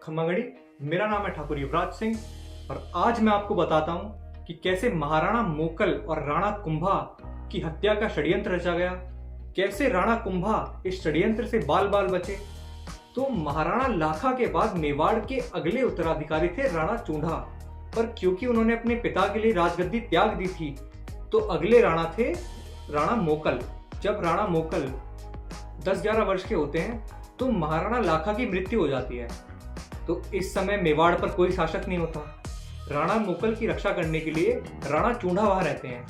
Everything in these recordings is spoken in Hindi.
खम्मागड़ी। मेरा नाम है ठाकुर युवराज सिंह और आज मैं आपको बताता हूँ कि कैसे महाराणा मोकल और राणा कुंभा की हत्या का षड्यंत्र रचा गया, कैसे राणा कुंभा इस षड्यंत्र से बाल बाल बचे। तो महाराणा लाखा के बाद मेवाड़ के अगले उत्तराधिकारी थे राणा चूंडा, पर क्योंकि उन्होंने अपने पिता के लिए राजगद्दी त्याग दी थी तो अगले राणा थे राणा मोकल। जब राणा मोकल 10-11 वर्ष के होते हैं तो महाराणा लाखा की मृत्यु हो जाती है। तो इस समय मेवाड़ पर कोई शासक नहीं होता। राणा मोकल की रक्षा करने के लिए राणा चूंडा वहां रहते हैं,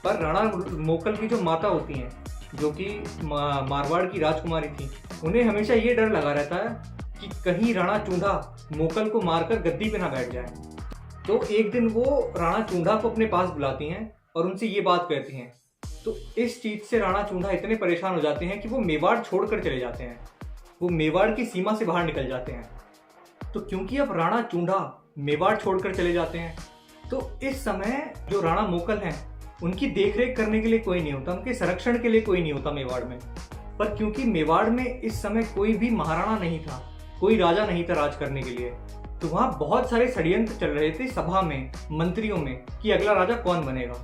पर राणा मोकल की जो माता होती हैं, जो कि मारवाड़ की राजकुमारी थी, उन्हें हमेशा ये डर लगा रहता है कि कहीं राणा चूंडा मोकल को मारकर गद्दी पे ना बैठ जाए। तो एक दिन वो राणा चूंडा को अपने पास बुलाती हैं और उनसे ये बात कहती हैं। तो इस चीज से राणा चूंडा इतने परेशान हो जाते हैं कि वो मेवाड़ छोड़कर चले जाते हैं, वो मेवाड़ की सीमा से बाहर निकल जाते हैं। तो क्योंकि अब राणा चूंडा मेवाड़ छोड़कर चले जाते हैं तो इस समय जो राणा मोकल हैं उनकी देखरेख करने के लिए कोई नहीं होता, उनके संरक्षण के लिए कोई नहीं होता मेवाड़ में। पर क्योंकि मेवाड़ में इस समय कोई भी महाराणा नहीं था, कोई राजा नहीं था राज करने के लिए, तो वहां बहुत सारे षड्यंत्र चल रहे थे सभा में, मंत्रियों में, कि अगला राजा कौन बनेगा।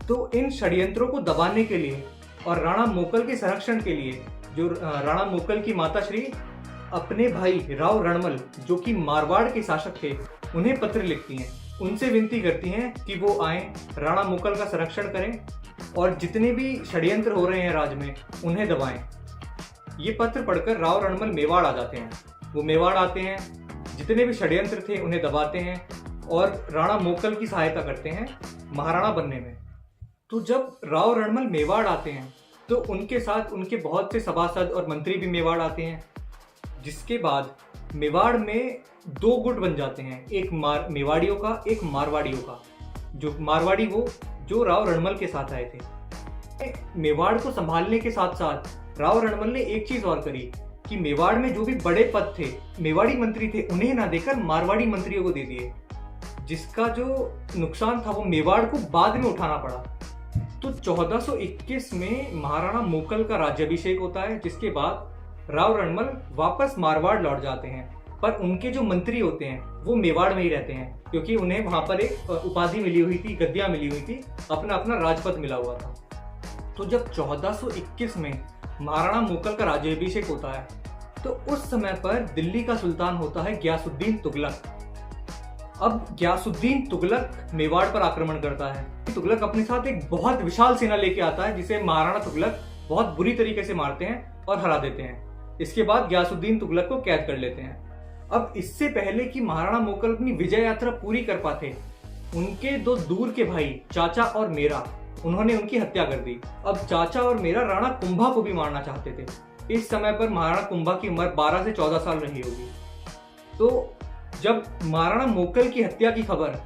तो इन षड्यंत्रों को दबाने के लिए और राणा मोकल के संरक्षण के लिए जो राणा मोकल की माता श्री अपने भाई राव रणमल, जो कि मारवाड़ के शासक थे, उन्हें पत्र लिखती हैं, उनसे विनती करती हैं कि वो आए, राणा मोकल का संरक्षण करें और जितने भी षड्यंत्र हो रहे हैं राज में उन्हें दबाएं। ये पत्र पढ़कर राव रणमल मेवाड़ आ जाते हैं। वो मेवाड़ आते हैं, जितने भी षड्यंत्र थे उन्हें दबाते हैं और राणा मोकल की सहायता करते हैं महाराणा बनने में। तो जब राव रणमल मेवाड़ आते हैं तो उनके साथ उनके बहुत से सभासद और मंत्री भी मेवाड़ आते हैं, जिसके बाद मेवाड़ में दो गुट बन जाते हैं, एक मेवाड़ियों का, एक मारवाड़ियों का। जो मारवाड़ी वो जो राव रणमल के साथ आए थे। मेवाड़ को संभालने के साथ साथ राव रणमल ने एक चीज और करी कि मेवाड़ में जो भी बड़े पद थे, मेवाड़ी मंत्री थे, उन्हें ना देकर मारवाड़ी मंत्रियों को दे दिए, जिसका जो नुकसान था वो मेवाड़ को बाद में उठाना पड़ा। तो 1421 में महाराणा मोकल का राज्याभिषेक होता है, जिसके बाद राव रणमल वापस मारवाड़ लौट जाते हैं, पर उनके जो मंत्री होते हैं वो मेवाड़ में ही रहते हैं, क्योंकि उन्हें वहां पर एक उपाधि मिली हुई थी, गद्दियां मिली हुई थी, अपना अपना राजपद मिला हुआ था। तो जब 1421 में महाराणा मोकल का राज्याभिषेक होता है तो उस समय पर दिल्ली का सुल्तान होता है ग्यासुद्दीन तुगलक। अब ग्यासुद्दीन तुगलक मेवाड़ पर आक्रमण करता है। तुगलक अपने साथ एक बहुत विशाल सेना लेके आता है, जिसे महाराणा तुगलक बहुत बुरी तरीके से मारते हैं और हरा देते हैं। इसके बाद ग्यासुद्दीन तुगलक को कैद कर लेते हैं। अब इससे पहले कि महाराणा मोकल अपनी विजय यात्रा पूरी कर पाते, उनके दो दूर के भाई चाचा और मेरा, उन्होंने उनकी हत्या कर दी। अब चाचा और मेरा राणा कुंभा को भी मारना चाहते थे। इस समय पर महाराणा कुंभा की उम्र 12 से 14 साल रही होगी। तो जब महाराणा मोकल की हत्या की खबर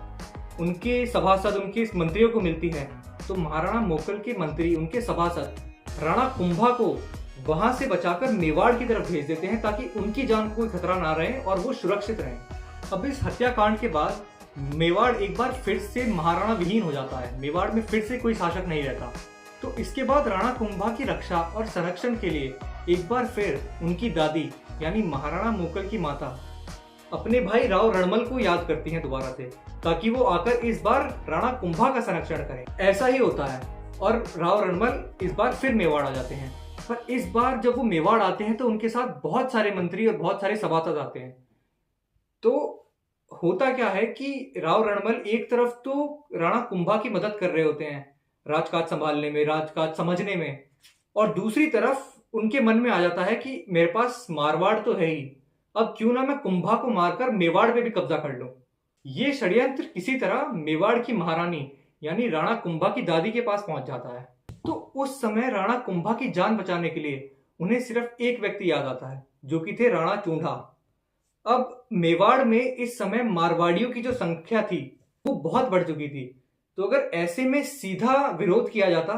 उनके सभासद, उनके मंत्रियों को मिलती है, तो महाराणा मोकल के मंत्री, उनके सभासद राणा कुंभा को वहां से बचाकर मेवाड़ की तरफ भेज देते हैं, ताकि उनकी जान को कोई खतरा ना रहे और वो सुरक्षित रहें। अब इस हत्याकांड के बाद मेवाड़ एक बार फिर से महाराणा विहीन हो जाता है, मेवाड़ में फिर से कोई शासक नहीं रहता। तो इसके बाद राणा कुंभा की रक्षा और संरक्षण के लिए एक बार फिर उनकी दादी यानी महाराणा मोकल की माता अपने भाई राव रणमल को याद करती हैं दोबारा से, ताकि वो आकर इस बार राणा कुंभा का संरक्षण करें। ऐसा ही होता है और राव रणमल इस बार फिर मेवाड़ आ जाते हैं। पर इस बार जब वो मेवाड़ आते हैं तो उनके साथ बहुत सारे मंत्री और बहुत सारे सभासद आते हैं। तो होता क्या है कि राव रणमल एक तरफ तो राणा कुंभा की मदद कर रहे होते हैं राजकाज संभालने में, राजकाज समझने में, और दूसरी तरफ उनके मन में आ जाता है कि मेरे पास मारवाड़ तो है ही, अब क्यों ना मैं कुंभा को मारकर मेवाड़ पे भी कब्जा कर लूं। ये षड्यंत्र किसी तरह मेवाड़ की महारानी यानी राणा कुंभा की दादी के पास पहुंच जाता है। तो उस समय राणा कुंभा की जान बचाने के लिए उन्हें सिर्फ एक व्यक्ति याद आता है, जो कि थे राणा चूंडा। अब मेवाड़ में इस समय मारवाड़ियों की जो संख्या थी वो बहुत बढ़ चुकी थी, तो अगर ऐसे में सीधा विरोध किया जाता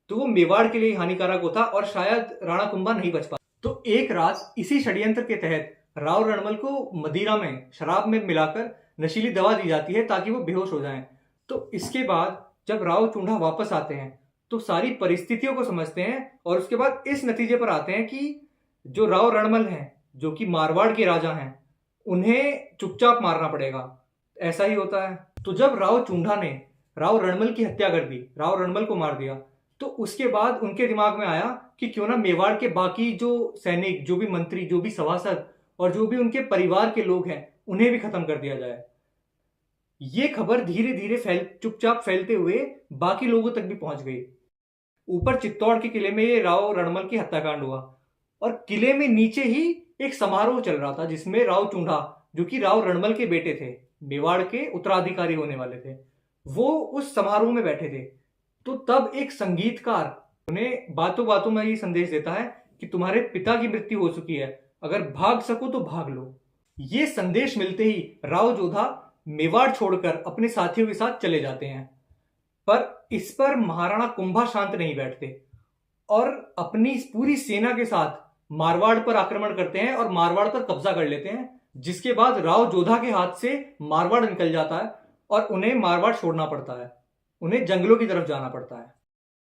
तो वो मेवाड़ के लिए हानिकारक होता और शायद राणा कुंभा नहीं बच पाता। तो एक रात इसी षड्यंत्र के तहत राव रणमल को मदिरा में, शराब में मिलाकर नशीली दवा दी जाती है ताकि वो बेहोश हो जाएं। तो इसके बाद जब राव चूंडा वापस आते हैं तो सारी परिस्थितियों को समझते हैं और उसके बाद इस नतीजे पर आते हैं कि जो राव रणमल हैं, जो कि मारवाड़ के राजा हैं, उन्हें चुपचाप मारना पड़ेगा। ऐसा ही होता है। तो जब राव चूंडा ने राव रणमल की हत्या कर दी, राव रणमल को मार दिया, तो उसके बाद उनके दिमाग में आया कि क्यों ना मेवाड़ के बाकी जो सैनिक, जो भी मंत्री, जो भी सभासद और जो भी उनके परिवार के लोग हैं, उन्हें भी खत्म कर दिया जाए। ये खबर धीरे धीरे चुपचाप फैलते हुए बाकी लोगों तक भी पहुंच गई। ऊपर चित्तौड़ के किले में ये राव रणमल की हत्याकांड हुआ और किले में नीचे ही एक समारोह चल रहा था जिसमें राव चूंडा, जो कि राव रणमल के बेटे थे, मेवाड़ के उत्तराधिकारी होने वाले थे, वो उस समारोह में बैठे थे। तो तब एक संगीतकार उन्हें बातों बातों में ये संदेश देता है कि तुम्हारे पिता की मृत्यु हो चुकी है, अगर भाग सको तो भाग लो। ये संदेश मिलते ही राव जोधा मेवाड़ छोड़कर अपने साथियों के साथ चले जाते हैं। पर इस पर महाराणा कुंभा शांत नहीं बैठते और अपनी पूरी सेना के साथ मारवाड़ पर आक्रमण करते हैं और मारवाड़ पर कब्जा कर लेते हैं, जिसके बाद राव जोधा के हाथ से मारवाड़ निकल जाता है और उन्हें मारवाड़ छोड़ना पड़ता है, उन्हें जंगलों की तरफ जाना पड़ता है।